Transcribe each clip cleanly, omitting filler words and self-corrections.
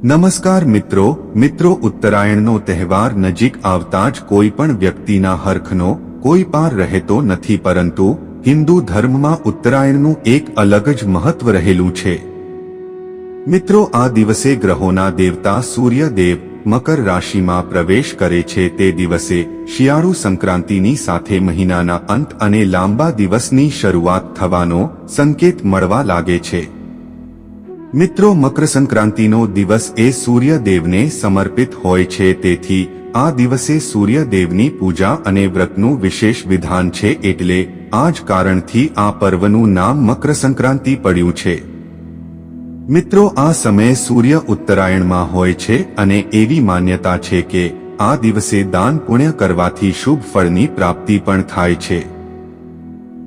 નમસ્કાર મિત્રો ઉત્તરાયણનો તહેવાર નજીક આવતા જ કોઈ પણ વ્યક્તિના હરખનો કોઈ પાર રહેતો નથી, પરંતુ હિન્દુ ધર્મમાં ઉત્તરાયણનું એક અલગ જ મહત્વ રહેલું છે। મિત્રો, આ દિવસે ગ્રહોના દેવતા સૂર્યદેવ મકર રાશિમાં પ્રવેશ કરે છે। તે દિવસે શિયાળુ સંક્રાંતિની સાથે મહિનાના અંત અને લાંબા દિવસની શરૂઆત થવાનો સંકેત મળવા લાગે છે। મિત્રો, મકર સંક્રાંતિનો દિવસ એ સૂર્યદેવને સમર્પિત હોય છે, તેથી આ દિવસે સૂર્યદેવની પૂજા અને વ્રતનું વિશેષ વિધાન છે, એટલે આ જ કારણથી આ પર્વનું નામ મકર સંક્રાંતિ પડ્યું છે। મિત્રો, આ સમયે સૂર્ય ઉત્તરાયણમાં હોય છે અને એવી માન્યતા છે કે આ દિવસે દાન પુણ્ય કરવાથી શુભ ફળની પ્રાપ્તિ પણ થાય છે।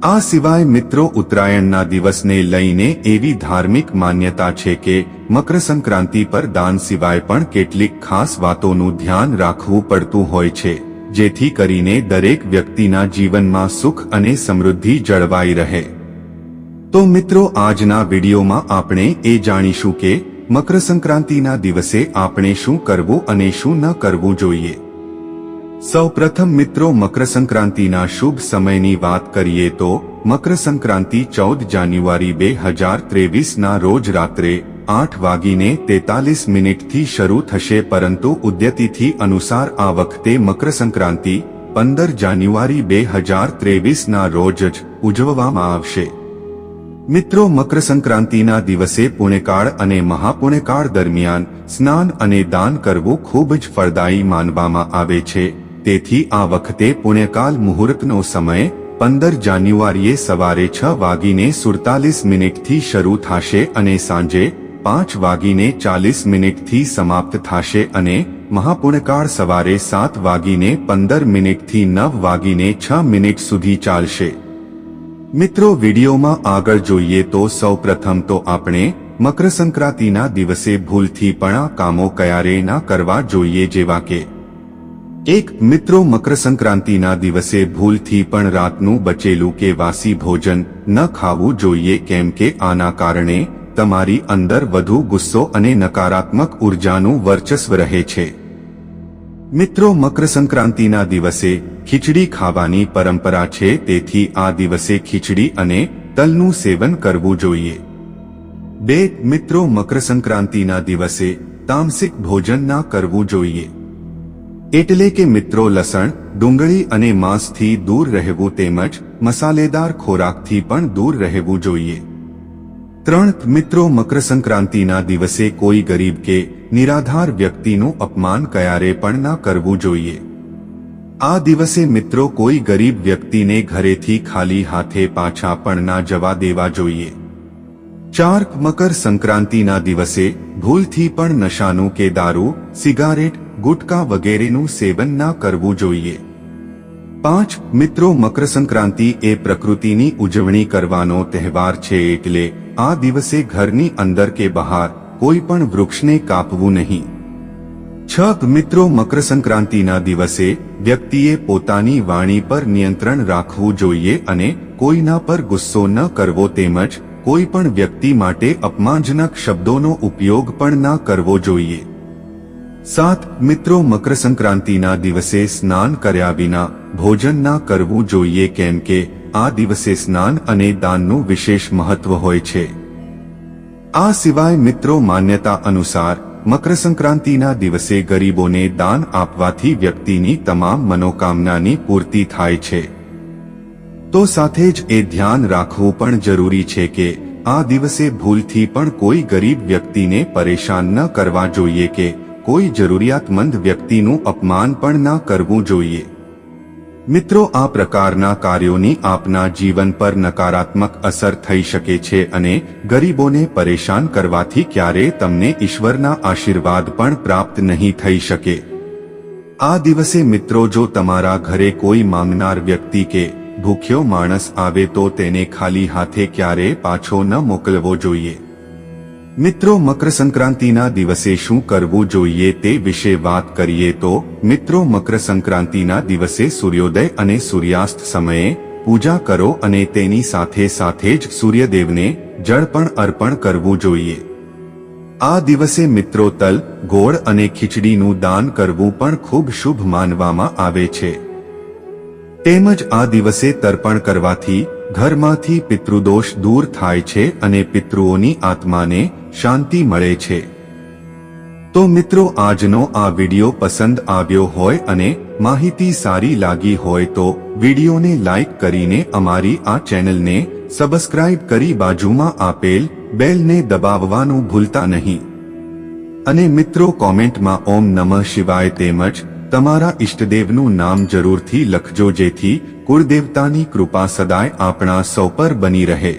આ સિવાય મિત્રો, ઉત્તરાયણના દિવસને લઈને એવી ધાર્મિક માન્યતા છે કે મકર સંક્રાંતિ પર દાન સિવાય પણ કેટલીક ખાસ વાતોનું ધ્યાન રાખવું પડતું હોય છે, જેથી કરીને દરેક વ્યક્તિના જીવનમાં સુખ અને સમૃદ્ધિ જળવાઈ રહે। તો મિત્રો, આજના વિડીયોમાં આપણે એ જાણીશું કે મકર સંક્રાંતિના દિવસે આપણે શું કરવું અને શું ન કરવું જોઈએ। સૌપ્રથમ મિત્રો, મકર સંક્રાંતિના શુભ સમયની વાત કરીએ તો મકર સંક્રાંતિ 14 જાન્યુઆરી 2023ના રોજ રાત્રે 8:43 થી શરૂ થશે, પરંતુ ઉદ્યતિથિ અનુસાર આ વખતે મકર સંક્રાંતિ 15 જાન્યુઆરી 2023ના રોજ જ ઉજવવામાં આવશે। મિત્રો, મકર સંક્રાંતિના દિવસે પુણ્યકાળ અને મહાપુણ્યકાળ દરમિયાન સ્નાન અને દાન કરવું ખૂબ જ ફળદાયી માનવામાં આવે છે, તેથી આ વખતે પુણ્યકાલ મુહૂર્તનો સમય 15 જાન્યુઆરીએ સવારે 6:47 થી શરૂ થશે અને સાંજે 5:40 થી સમાપ્ત થશે અને મહાપુણ્યકાળ સવારે 7:15 થી 9:06 સુધી ચાલશે। મિત્રો, વિડીયોમાં આગળ જોઈએ તો સૌપ્રથમ તો આપણે મકર સંક્રાંતિના દિવસે ભૂલથી પણ આ કામો ક્યારેય ના કરવા જોઈએ, જેવા કે મિત્રો, મકર સંક્રાંતિના દિવસે ભૂલથી પણ રાતનું બચેલું કે વાસી ભોજન ન ખાવું જોઈએ, કેમ કે આના કારણે તમારી અંદર વધુ ગુસ્સો અને નકારાત્મક ઉર્જાનું વર્ચસ્વ રહે છે। મિત્રો, મકર સંક્રાંતિના દિવસે ખીચડી ખાવાની પરંપરા છે, તેથી આ દિવસે ખીચડી અને તલનું સેવન કરવું જોઈએ। મિત્રો, મકર સંક્રાંતિના દિવસે તામસિક ભોજન ના કરવું જોઈએ, એટલે કે મિત્રો લસણ, ડુંગળી અને માંસથી દૂર રહેવું તેમજ મસાલેદાર ખોરાકથી પણ દૂર રહેવું જોઈએ। મિત્રો, મકર સંક્રાંતિના દિવસે કોઈ ગરીબ કે નિરાધાર વ્યક્તિનું અપમાન ક્યારે પણ ના કરવું જોઈએ। આ દિવસે મિત્રો કોઈ ગરીબ વ્યક્તિને ઘરેથી ખાલી હાથે પાછા પણ ના જવા દેવા જોઈએ। મકર સંક્રાંતિના દિવસે ભૂલથી પણ નશાનું કે દારૂ, સિગારેટ, ગુટકા વગેરેનું સેવન ના કરવું જોઈએ। મિત્રો, મકર સંક્રાંતિ એ પ્રકૃતિની ઉજવણી કરવાનો તહેવાર છે, એટલે આ દિવસે ઘરની અંદર કે બહાર કોઈ પણ વૃક્ષને કાપવું નહીં। મિત્રો, મકર સંક્રાંતિના દિવસે વ્યક્તિએ પોતાની વાણી પર નિયંત્રણ રાખવું જોઈએ અને કોઈના પર ગુસ્સો ન કરવો તેમજ કોઈ પણ વ્યક્તિ માટે અપમાનજનક શબ્દોનો ઉપયોગ પણ ના કરવો જોઈએ। મિત્રો, મકર સંક્રાંતિના દિવસે સ્નાન કર્યા વિના ભોજન ના કરવું જોઈએ, કેમ કે આ દિવસે સ્નાન અને દાનનું વિશેષ મહત્વ હોય છે। આ સિવાય મિત્રો, માન્યતા અનુસાર મકર સંક્રાંતિના દિવસે ગરીબોને દાન આપવાથી વ્યક્તિની તમામ મનોકામનાની પૂર્તિ થાય છે। તો સાથે જ એ ધ્યાન રાખવું પણ જરૂરી છે કે આ દિવસે ભૂલથી પણ કોઈ ગરીબ વ્યક્તિને પરેશાન ન કરવા જોઈએ કે કોઈ જરૂરિયાતમંદ વ્યક્તિનું અપમાન પણ ના કરવું જોઈએ। મિત્રો, આ પ્રકારના કાર્યોની આપના જીવન પર નકારાત્મક અસર થઈ શકે છે અને ગરીબોને પરેશાન કરવાથી ક્યારેય તમને ઈશ્વરના આશીર્વાદ પણ પ્રાપ્ત નહીં થઈ શકે। આ દિવસે મિત્રો, જો તમારા ઘરે કોઈ માંગનાર વ્યક્તિ કે ભૂખ્યો માણસ આવે તો તેને ખાલી હાથે ક્યારેય પાછો ન મોકલવો જોઈએ। મિત્રો, મકર સંક્રાંતિના દિવસે શું કરવું જોઈએ તે વિશે વાત કરીએ તો મિત્રો, મકર સંક્રાંતિના દિવસે સૂર્યોદય અને સૂર્યાસ્ત સમયે પૂજા કરો અને તેની સાથે સાથે જ સૂર્યદેવને જળ પણ અર્પણ કરવું જોઈએ। આ દિવસે મિત્રો તલ, ગોળ અને ખીચડીનું દાન કરવું પણ ખૂબ શુભ માનવામાં આવે છે. તેમજ આ દિવસે તર્પણ કરવાથી ઘરમાંથી પિતૃદોષ દૂર થાય છે અને પિતૃઓની આત્માને શાંતિ મળે છે. તો મિત્રો, આજનો આ વિડિયો પસંદ આવ્યો હોય અને માહિતી સારી લાગી હોય તો વિડિયોને લાઈક કરીને અમારી આ ચેનલને સબસ્ક્રાઇબ કરી બાજુમાં આપેલ બેલને દબાવવાનું ભૂલતા નહીં. અને મિત્રો, કોમેન્ટમાં ઓમ નમઃ શિવાય તેમજ તમારા ઇષ્ટદેવનું નામ જરૂરથી લખજો, જેથી કુળદેવતાની કૃપા સદાય આપણા સૌ પર બની રહે.